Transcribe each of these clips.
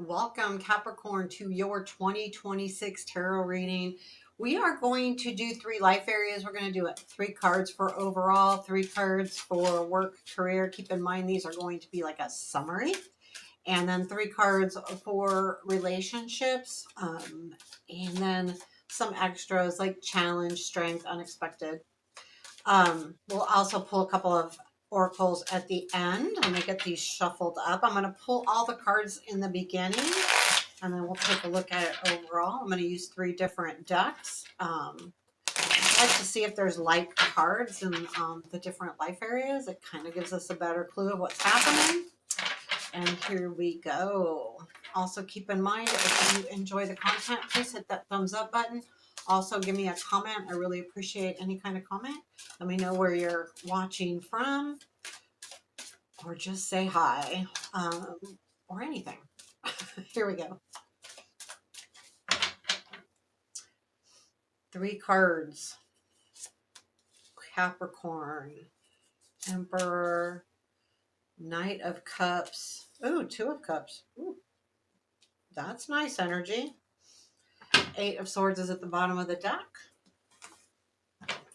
Welcome, Capricorn, to your 2026 tarot reading. We are going to do three life areas. We're going to do it 3 cards for overall, 3 cards for work, career. Keep in mind, these are going to be like a summary. And then 3 cards for relationships. And then some extras like challenge, strength, unexpected. We'll also pull a couple of oracles at the end. I'm going to get these shuffled up. I'm going to pull all the cards in the beginning, and then we'll take a look at it overall. I'm going to use 3 different decks. I'd like to see if there's like cards in the different life areas. It kind of gives us a better clue of what's happening. And here we go. Also keep in mind, if you enjoy the content, please hit that thumbs up button. Also give me a comment. I really appreciate any kind of comment. Let me know where you're watching from, or just say hi, or anything. Here we go. 3 cards. Capricorn, Emperor, Knight of Cups. Ooh, 2 of Cups. Ooh, that's nice energy. 8 of Swords is at the bottom of the deck.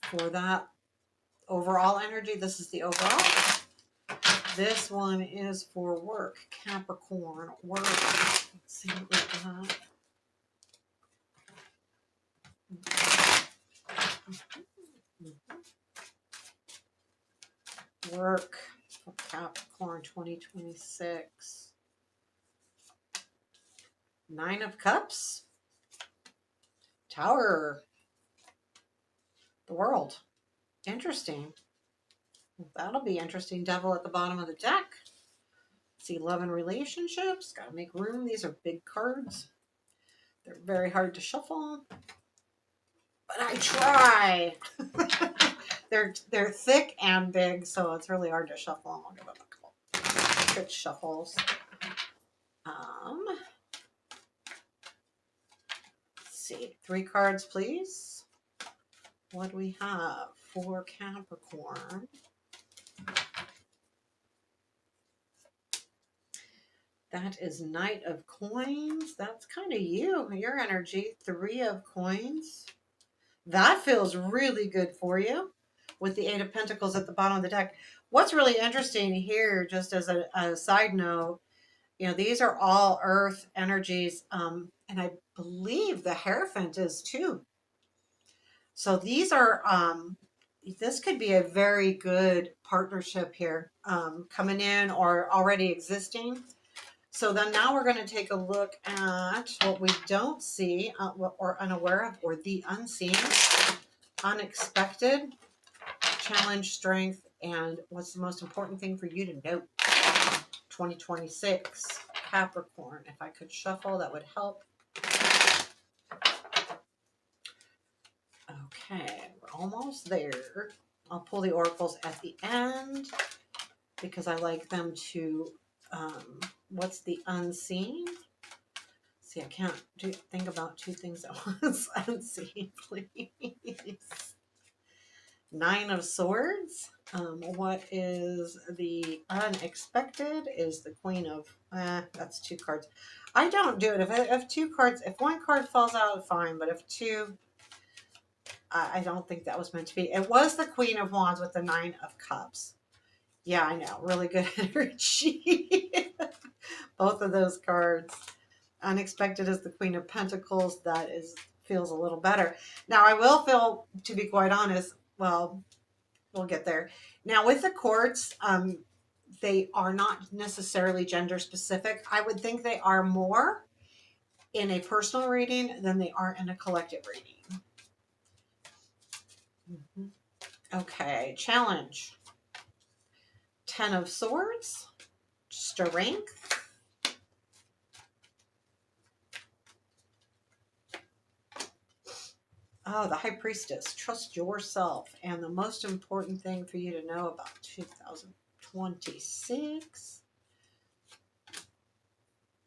For that overall energy, this is the overall. This one is for work, Capricorn, work. Let's see what we got. Work for Capricorn 2026. 9 of Cups. Tower. The World. Interesting. That'll be interesting. Devil at the bottom of the deck. See, love and relationships. Got to make room. These are big cards. They're very hard to shuffle, but I try. They're thick and big, so it's really hard to shuffle. I'll give them a couple good shuffles. Let's see, 3 cards, please. What do we have for Capricorn? That is Knight of Coins. That's kind of your energy. 3 of Coins. That feels really good for you with the 8 of Pentacles at the bottom of the deck. What's really interesting here, just as a side note, you know, these are all earth energies, and I believe the Hierophant is too. So these are, this could be a very good partnership here, coming in or already existing. So then now we're going to take a look at what we don't see or unaware of, or the unseen, unexpected, challenge, strength, and what's the most important thing for you to note. 2026 Capricorn. If I could shuffle, that would help. Okay, we're almost there. I'll pull the oracles at the end because I like them to, what's the unseen? See, I can't think about 2 things at once. Unseen, please. 9 of Swords. What is the unexpected? Is the Queen of, that's 2 cards. I don't do it. If 2 cards, if 1 card falls out, fine. But if 2, I don't think that was meant to be. It was the Queen of Wands with the 9 of Cups. Yeah, I know. Really good energy. Both of those cards. Unexpected is the Queen of Pentacles. That feels a little better. Now, I will feel, to be quite honest, well, we'll get there. Now, with the courts, they are not necessarily gender specific. I would think they are more in a personal reading than they are in a collective reading. Okay, challenge. 10 of Swords, strength. Oh, the High Priestess. Trust yourself. And the most important thing for you to know about 2026,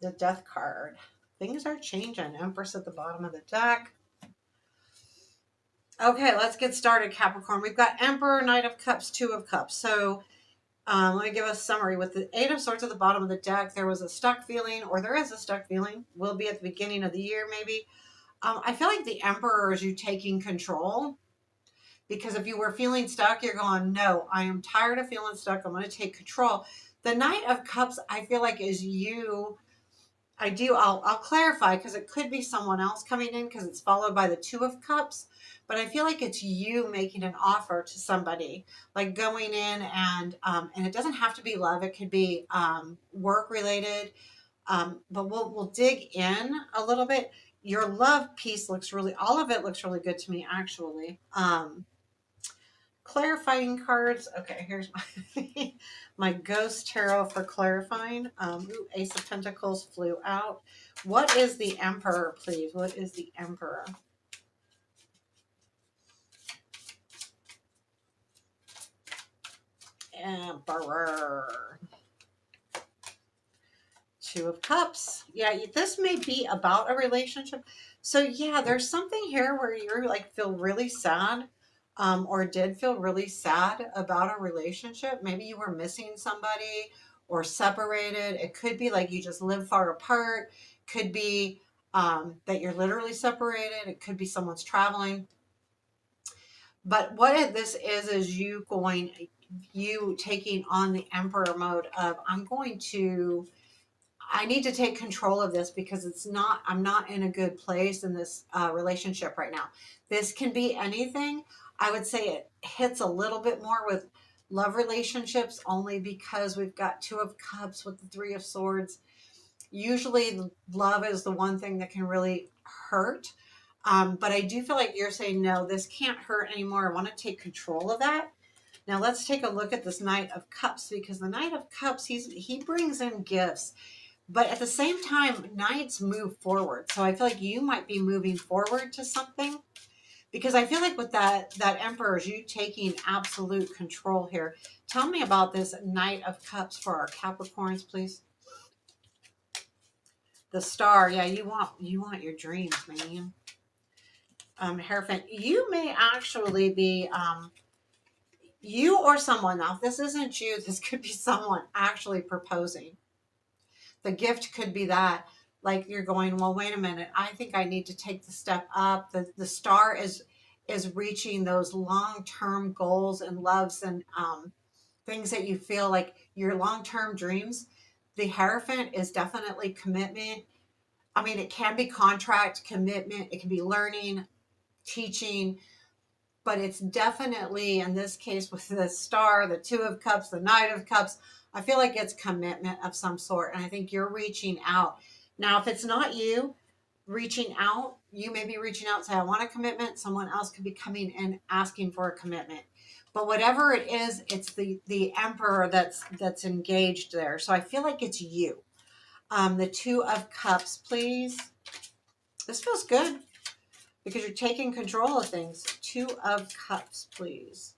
the Death card. Things are changing. Empress at the bottom of the deck. Okay, let's get started, Capricorn. We've got Emperor, Knight of Cups, 2 of Cups. So Let me give a summary. With the Eight of Swords at the bottom of the deck, there was a stuck feeling, or there is a stuck feeling. Will be at the beginning of the year, maybe. I feel like the Emperor is you taking control. Because if you were feeling stuck, you're going, no, I am tired of feeling stuck. I'm going to take control. The Knight of Cups, I feel like, is you. I'll clarify because it could be someone else coming in because it's followed by the Two of Cups. But I feel like it's you making an offer to somebody, like going in and it doesn't have to be love. It could be work related. But we'll dig in a little bit. Your love piece looks really, all of it looks really good to me, actually. Clarifying cards. Okay, here's my my ghost tarot for clarifying. Ooh, Ace of Pentacles flew out. What is the Emperor, please? What is the Emperor? Emperor. Two of Cups. Yeah, this may be about a relationship. So yeah, there's something here where you're like feel really sad, or did feel really sad about a relationship. Maybe you were missing somebody or separated. It could be like you just live far apart. Could be that you're literally separated. It could be someone's traveling. But what this is you taking on the Emperor mode of I need to take control of this because I'm not in a good place in this relationship right now. This can be anything. I would say it hits a little bit more with love relationships only because we've got Two of Cups with the Three of Swords. Usually love is the one thing that can really hurt. But I do feel like you're saying, no, this can't hurt anymore. I want to take control of that. Now let's take a look at this Knight of Cups because the Knight of Cups, he brings in gifts. But at the same time, Knights move forward. So I feel like you might be moving forward to something because I feel like with that Emperor, is you taking absolute control here. Tell me about this Knight of Cups for our Capricorns, please. The Star, yeah, you want your dreams, man. Hierophant, you may actually be you or someone. Now, if this isn't you, this could be someone actually proposing. The gift could be that, like you're going, well, wait a minute, I think I need to take the step up. The Star is reaching those long-term goals and loves and things that you feel like your long-term dreams. The Hierophant is definitely commitment. I mean, it can be contract, commitment, it can be learning, teaching, but it's definitely in this case with the Star, the Two of Cups, the Knight of Cups, I feel like it's commitment of some sort. And I think you're reaching out. Now, if it's not you reaching out, you may be reaching out and say, I want a commitment. Someone else could be coming in asking for a commitment. But whatever it is, it's the Emperor that's engaged there. So I feel like it's you. The Two of Cups, please. This feels good because you're taking control of things. Two of Cups, please.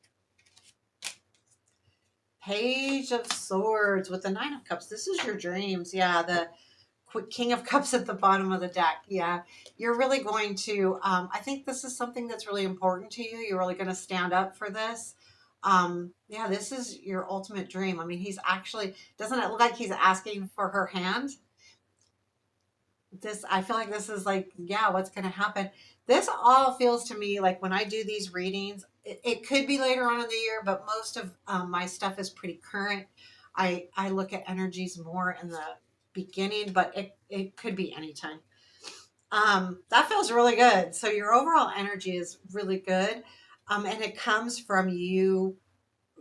Page of Swords with the Nine of Cups. This is your dreams. Yeah, the King of Cups at the bottom of the deck. Yeah, you're really going to, I think this is something that's really important to you. You're really going to stand up for this. Yeah, this is your ultimate dream. I mean, he's actually, doesn't it look like he's asking for her hand? I feel like this is like, yeah, what's going to happen? This all feels to me like when I do these readings, it could be later on in the year, but most of my stuff is pretty current. I look at energies more in the beginning, but it could be anytime. That feels really good. So your overall energy is really good. And it comes from you,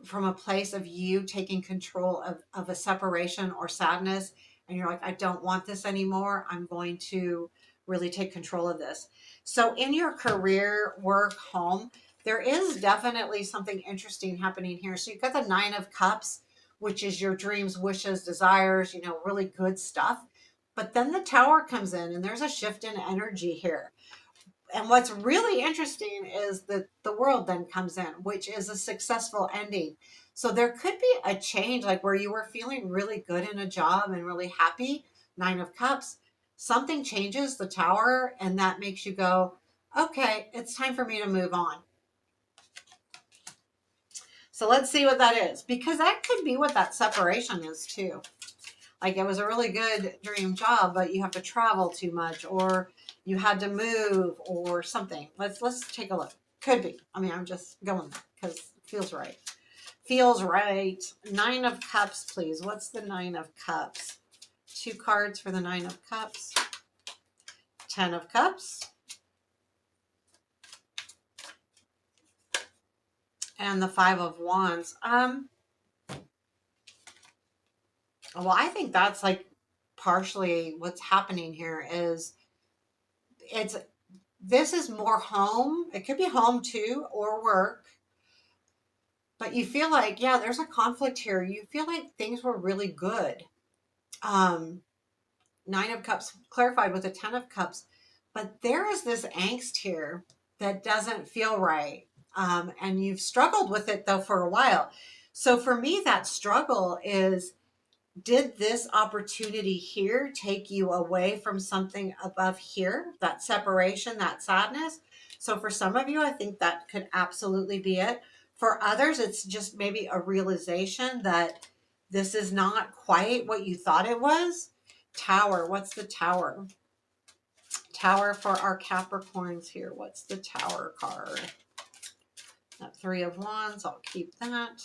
from a place of you taking control of a separation or sadness, and you're like, I don't want this anymore. I'm going to really take control of this. So in your career, work, home, there is definitely something interesting happening here. So you've got the Nine of Cups, which is your dreams, wishes, desires, really good stuff. But then the Tower comes in and there's a shift in energy here. And what's really interesting is that the World then comes in, which is a successful ending. So there could be a change, like where you were feeling really good in a job and really happy, Nine of Cups, something changes the Tower, and that makes you go, okay, it's time for me to move on. So let's see what that is, because that could be what that separation is too. Like it was a really good dream job, but you have to travel too much, or you had to move or something. Let's take a look. Could be. I mean, I'm just going there because it feels right. Feels right. Nine of Cups, please. What's the Nine of Cups? Two cards for the Nine of Cups. 10 of Cups. And the Five of Wands. Well, I think that's like partially what's happening here is it's this is more home. It could be home too or work. But you feel like, yeah, there's a conflict here. You feel like things were really good. Um, Nine of Cups clarified with the Ten of Cups. But there is this angst here that doesn't feel right. And you've struggled with it though for a while. So for me, that struggle is, did this opportunity here take you away from something above here, that separation, that sadness? So for some of you, I think that could absolutely be it. For others, it's just maybe a realization that this is not quite what you thought it was. Tower, what's the Tower? Tower for our Capricorns here. What's the Tower card? That Three of Wands, I'll keep that.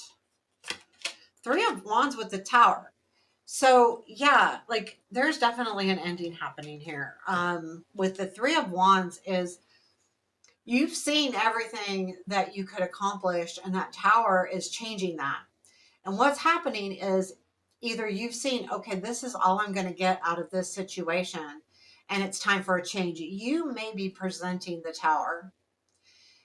Three of Wands with the Tower. So yeah, like there's definitely an ending happening here. With the Three of Wands is you've seen everything that you could accomplish, and that Tower is changing that. And what's happening is either you've seen, okay, this is all I'm going to get out of this situation, and it's time for a change. You may be presenting the Tower.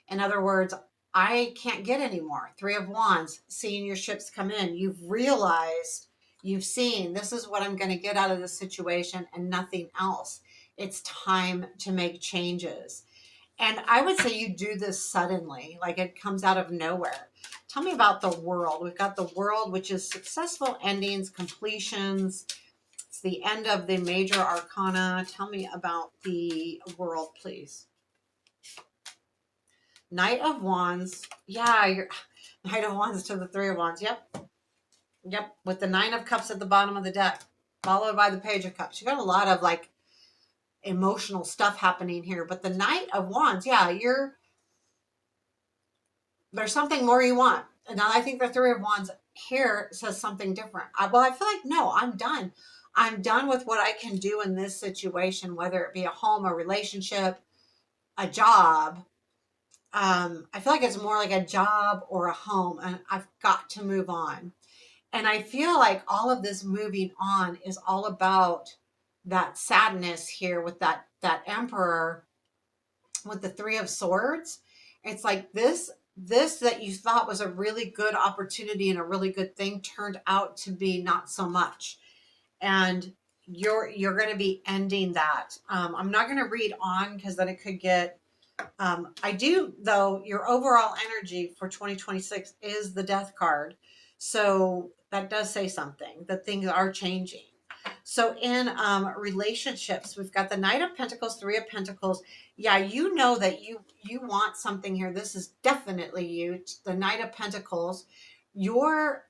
In other words, I can't get any more. Three of Wands, seeing your ships come in. You've realized, you've seen, this is what I'm going to get out of this situation and nothing else. It's time to make changes. And I would say you do this suddenly, like it comes out of nowhere. Tell me about the World. We've got the World, which is successful endings, completions. It's the end of the major arcana. Tell me about the World, please. Knight of Wands. Yeah, you're Knight of Wands to the Three of Wands. Yep. Yep. With the Nine of Cups at the bottom of the deck, followed by the Page of Cups. You got a lot of like emotional stuff happening here. But the Knight of Wands, yeah, there's something more you want. And now I think the Three of Wands here says something different. Well, I feel like, no, I'm done. I'm done with what I can do in this situation, whether it be a home, a relationship, a job. I feel like it's more like a job or a home, and I've got to move on. And I feel like all of this moving on is all about that sadness here with that Emperor with the Three of Swords. It's like this that you thought was a really good opportunity and a really good thing turned out to be not so much. And you're going to be ending that. I'm not going to read on because then it could get I do, though, your overall energy for 2026 is the Death card. So that does say something, that things are changing. So in relationships, we've got the Knight of Pentacles, Three of Pentacles. Yeah, you know that you want something here. This is definitely you. The Knight of Pentacles. You're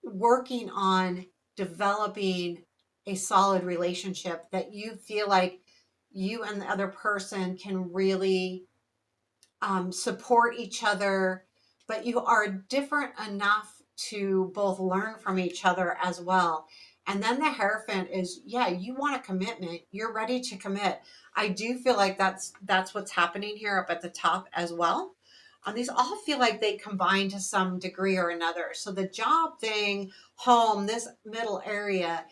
working on developing a solid relationship that you feel like you and the other person can really support each other, but you are different enough to both learn from each other as well. And then the Hierophant is, yeah, you want a commitment. You're ready to commit. I do feel like that's what's happening here up at the top as well. These all feel like they combine to some degree or another. So the job thing, home, this middle area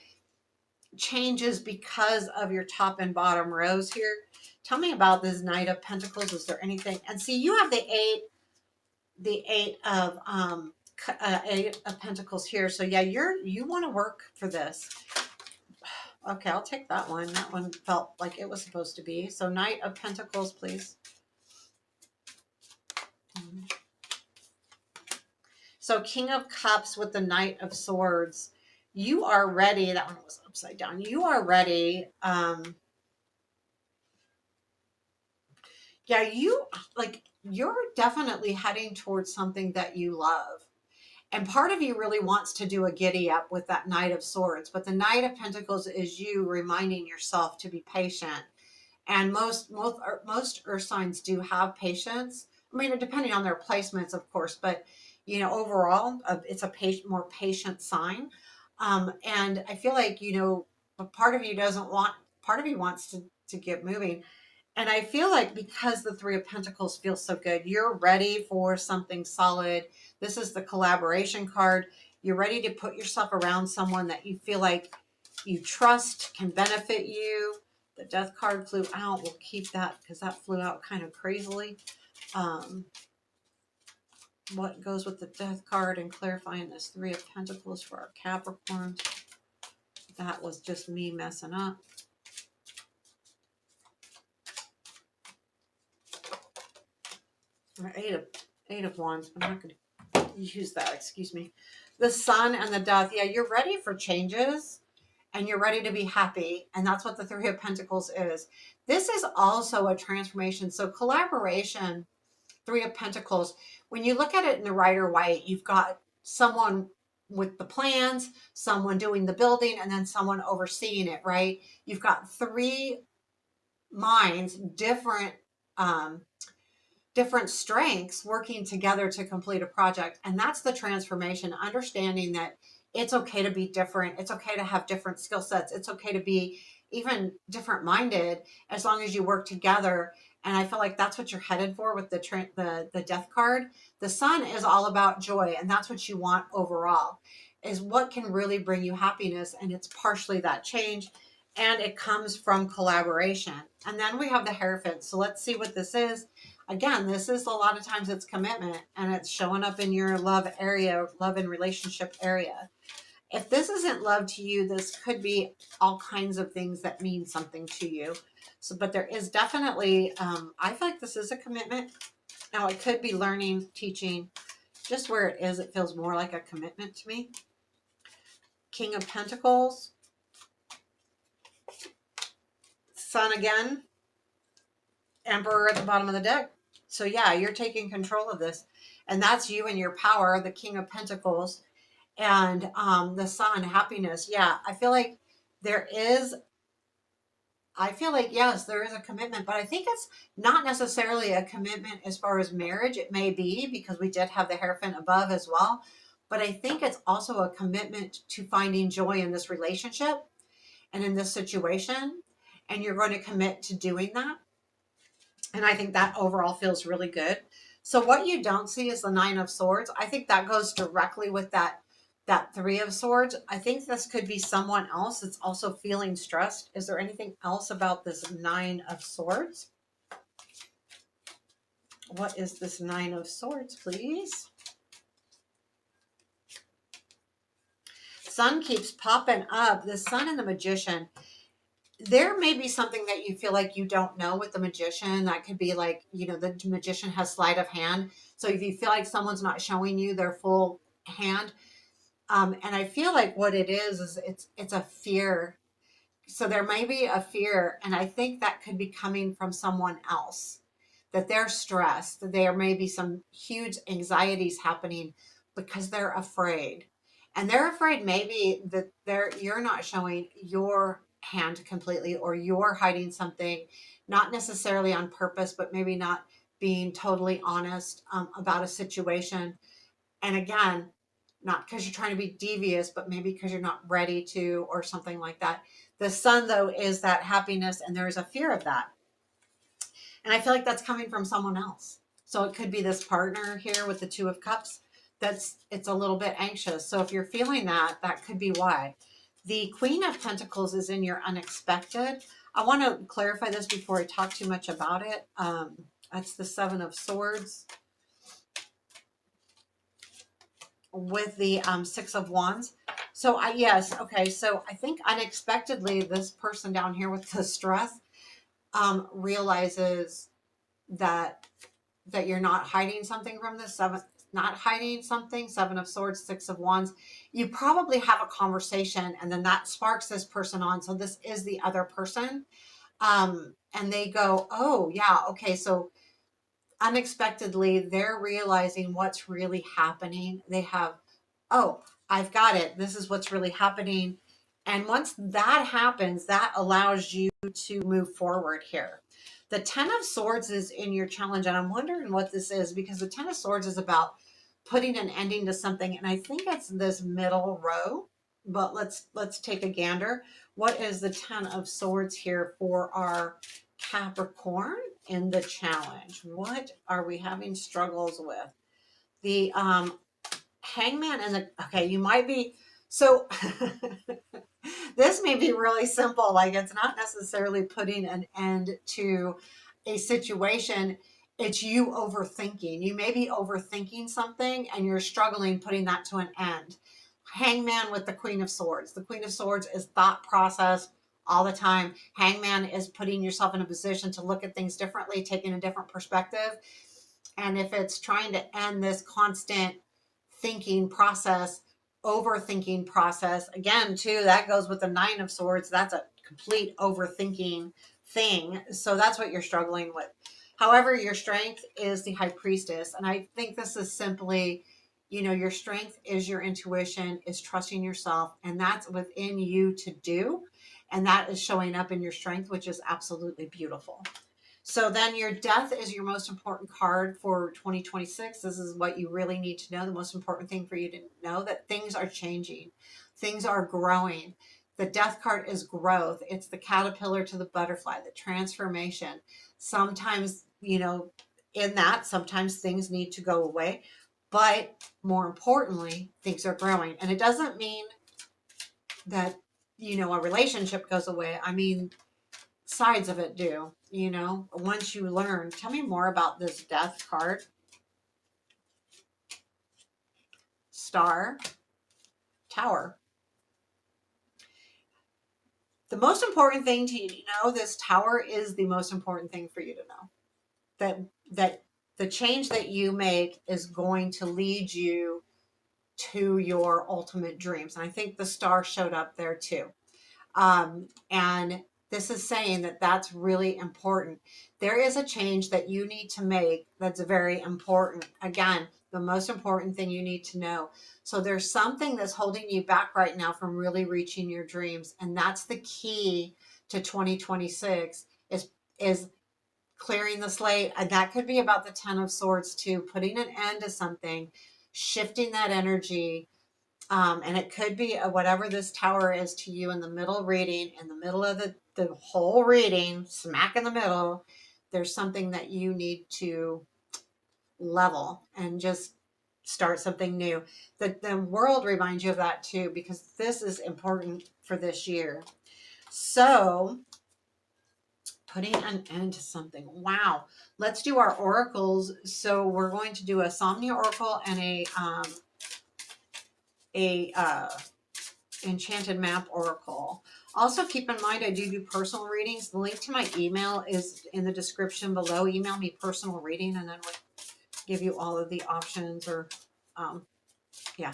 changes because of your top and bottom rows here. Tell me about this Knight of Pentacles. Is there anything? And see, you have the eight of Pentacles here. So yeah, you want to work for this. Okay, I'll take that one. That one felt like it was supposed to be. So Knight of Pentacles, please. So King of Cups with the Knight of Swords. You are ready. That one was upside down. You are ready. Yeah, you're definitely heading towards something that you love. And part of you really wants to do a giddy up with that Knight of Swords, but the Knight of Pentacles is you reminding yourself to be patient. And most earth signs do have patience. I mean, depending on their placements, of course, but overall, it's a more patient sign. And I feel like a part of you doesn't want. Part of you wants to get moving. And I feel like because the Three of Pentacles feels so good, you're ready for something solid. This is the collaboration card. You're ready to put yourself around someone that you feel like you trust, can benefit you. The Death card flew out. We'll keep that because that flew out kind of crazily. Um, what goes with the Death card and clarifying this Three of Pentacles for our Capricorns? That was just me messing up. Eight of Wands. I'm not going to use that. Excuse me. The Sun and the Death. Yeah, you're ready for changes and you're ready to be happy. And that's what the Three of Pentacles is. This is also a transformation. So collaboration, Three of Pentacles, when you look at it in the Rider Waite, you've got someone with the plans, someone doing the building, and then someone overseeing it, right? You've got three minds, um, different strengths working together to complete a project. And that's the transformation, understanding that it's okay to be different. It's okay to have different skill sets. It's okay to be even different minded as long as you work together. And I feel like that's what you're headed for with the Death card. The Sun is all about joy, and that's what you want overall, is what can really bring you happiness. And it's partially that change, and it comes from collaboration. And then we have the Hierophant. So let's see what this is. Again, this is a lot of times it's commitment, and it's showing up in your love area, love and relationship area. If this isn't love to you, this could be all kinds of things that mean something to you. So, but there is definitely, I feel like this is a commitment. Now, it could be learning, teaching, just where it is, it feels more like a commitment to me. King of Pentacles, Sun again, Emperor at the bottom of the deck. So yeah, you're taking control of this. And that's you and your power, the King of Pentacles, and the Sun, happiness. Yeah, I feel like, yes, there is a commitment, but I think it's not necessarily a commitment as far as marriage. It may be because we did have the Hierophant above as well. But I think it's also a commitment to finding joy in this relationship and in this situation. And you're going to commit to doing that. And I think that overall feels really good. So what you don't see is the Nine of Swords. I think that goes directly with that Three of Swords. I think this could be someone else that's also feeling stressed. Is there anything else about this Nine of Swords? What is this Nine of Swords, please? Sun keeps popping up. The Sun and the Magician. There may be something that you feel like you don't know with the Magician. That could be like, the Magician has sleight of hand. So if you feel like someone's not showing you their full hand, and I feel like what it is it's a fear. So there may be a fear, and I think that could be coming from someone else, that they're stressed, that there may be some huge anxieties happening because they're afraid. And they're afraid maybe that you're not showing your hand completely, or you're hiding something, not necessarily on purpose, but maybe not being totally honest about a situation. And again, not because you're trying to be devious, but maybe because you're not ready to, or something like that. The Sun, though, is that happiness, and there is a fear of that. And I feel like that's coming from someone else. So it could be this partner here with the Two of Cups it's a little bit anxious. So if you're feeling that, that could be why. The Queen of Pentacles is in your unexpected. I want to clarify this before I talk too much about it. That's the Seven of Swords with the Six of Wands. So yes, okay. So I think unexpectedly, this person down here with the stress realizes that you're not hiding something from this not hiding something. Seven of Swords, Six of Wands. You probably have a conversation, and then that sparks this person on. So this is the other person, and they go, oh yeah, okay. So unexpectedly, they're realizing what's really happening. They have oh, I've got it. This is what's really happening. And once that happens, that allows you to move forward here. The Ten of Swords is in your challenge, and I'm wondering what this is because the Ten of Swords is about putting an ending to something, and I think it's this middle row. But let's take a gander. What is the Ten of Swords here for our Capricorn in the challenge? What are we having struggles with? The Hangman and the okay, you might be so this may be really simple. Like it's not necessarily putting an end to a situation. It's you overthinking. You may be overthinking something and you're struggling putting that to an end. Hangman with the Queen of Swords. The Queen of Swords is thought process all the time. Hangman is putting yourself in a position to look at things differently, taking a different perspective. And if it's trying to end this constant thinking process, overthinking process, again, too, that goes with the Nine of Swords. That's a complete overthinking thing. So that's what you're struggling with. However, your strength is the High Priestess. And I think this is simply, your strength is your intuition, is trusting yourself, and that's within you to do. And that is showing up in your strength, which is absolutely beautiful. So then your death is your most important card for 2026. This is what you really need to know. The most important thing for you to know that things are changing. Things are growing. The death card is growth. It's the caterpillar to the butterfly, the transformation. Sometimes, in that, sometimes things need to go away. But more importantly, things are growing. And it doesn't mean that, a relationship goes away. I mean, sides of it do, once you learn. Tell me more about this death card. Star, Tower. The most important thing to know, this Tower is the most important thing for you to know. That the change that you make is going to lead you to your ultimate dreams. And I think the star showed up there too. And this is saying that that's really important. There is a change that you need to make that's very important. Again, the most important thing you need to know. So there's something that's holding you back right now from really reaching your dreams. And that's the key to 2026 is clearing the slate. And that could be about the Ten of Swords too, putting an end to something, shifting that energy, and it could be whatever this tower is to you in the middle reading, in the middle of the whole reading, smack in the middle, there's something that you need to level and just start something new. The world reminds you of that too, because this is important for this year. So putting an end to something. Wow. Let's do our oracles. So we're going to do a Somnia Oracle and a Enchanted Map Oracle. Also, keep in mind, I do personal readings. The link to my email is in the description below. Email me personal reading, and then we'll give you all of the options, or, yeah,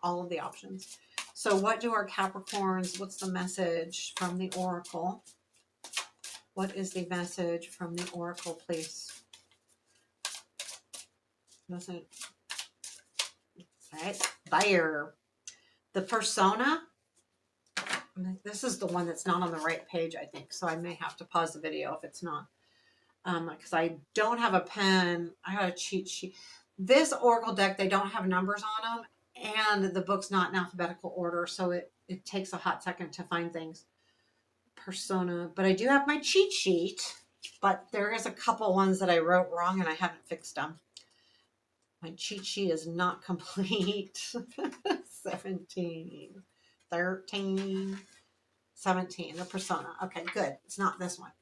all of the options. So what do our Capricorns, what's the message from the Oracle? What is the message from the Oracle, please? Doesn't, right, fire. The persona. This is the one that's not on the right page, I think. So I may have to pause the video if it's not. Because I don't have a pen. I got a cheat sheet. This Oracle deck, they don't have numbers on them. And the book's not in alphabetical order. So it takes a hot second to find things. Persona. But I do have my cheat sheet. But there is a couple ones that I wrote wrong and I haven't fixed them. My cheat sheet is not complete. 17. 13, 17, the persona. Okay, good. It's not this one.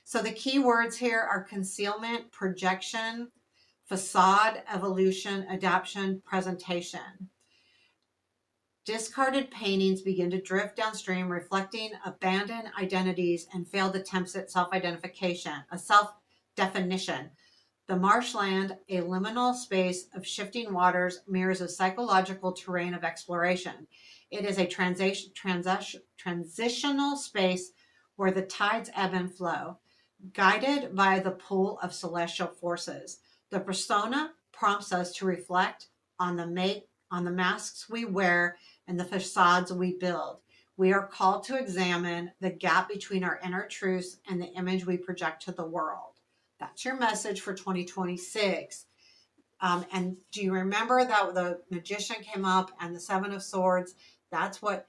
So the key words here are concealment, projection, facade, evolution, adaptation, presentation. Discarded paintings begin to drift downstream, reflecting abandoned identities and failed attempts at self-identification, a self-definition. The marshland, a liminal space of shifting waters, mirrors a psychological terrain of exploration. It is a transitional space where the tides ebb and flow, guided by the pull of celestial forces. The persona prompts us to reflect on the on the masks we wear and the facades we build. We are called to examine the gap between our inner truths and the image we project to the world. That's your message for 2026. And do you remember that the magician came up and the seven of swords? That's what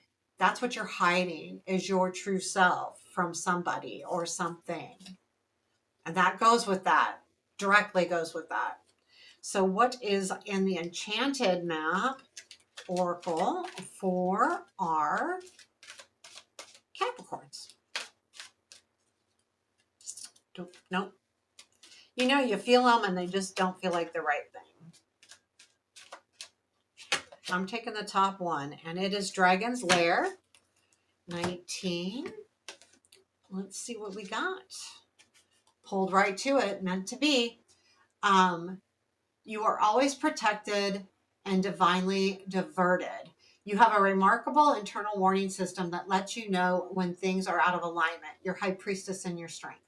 you're hiding, is your true self from somebody or something. And that goes with that, directly goes with that. So what is in the enchanted map oracle for our Capricorns? Nope. You know, you feel them and they just don't feel like the right thing. I'm taking the top one, and it is Dragon's Lair, 19. Let's see what we got. Pulled right to it, meant to be. You are always protected and divinely diverted. You have a remarkable internal warning system that lets you know when things are out of alignment. Your high priestess in your strength.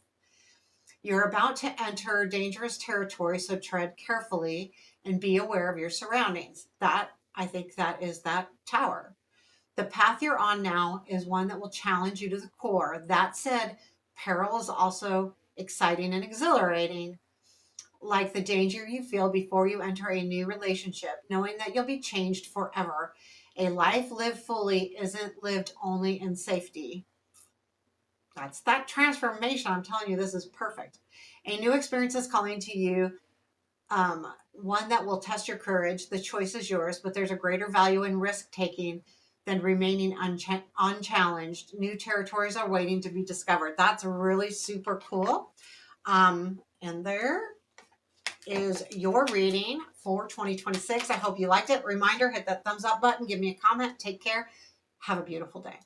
You're about to enter dangerous territory, so tread carefully and be aware of your surroundings. I think that is that tower. The path you're on now is one that will challenge you to the core. That said, peril is also exciting and exhilarating, like the danger you feel before you enter a new relationship, knowing that you'll be changed forever. A life lived fully isn't lived only in safety. That's that transformation. I'm telling you, this is perfect. A new experience is calling to you, one that will test your courage. The choice is yours, but there's a greater value in risk taking than remaining unchallenged. New territories are waiting to be discovered. That's really super cool. And there is your reading for 2026. I hope you liked it. Reminder, hit that thumbs up button, give me a comment. Take care. Have a beautiful day.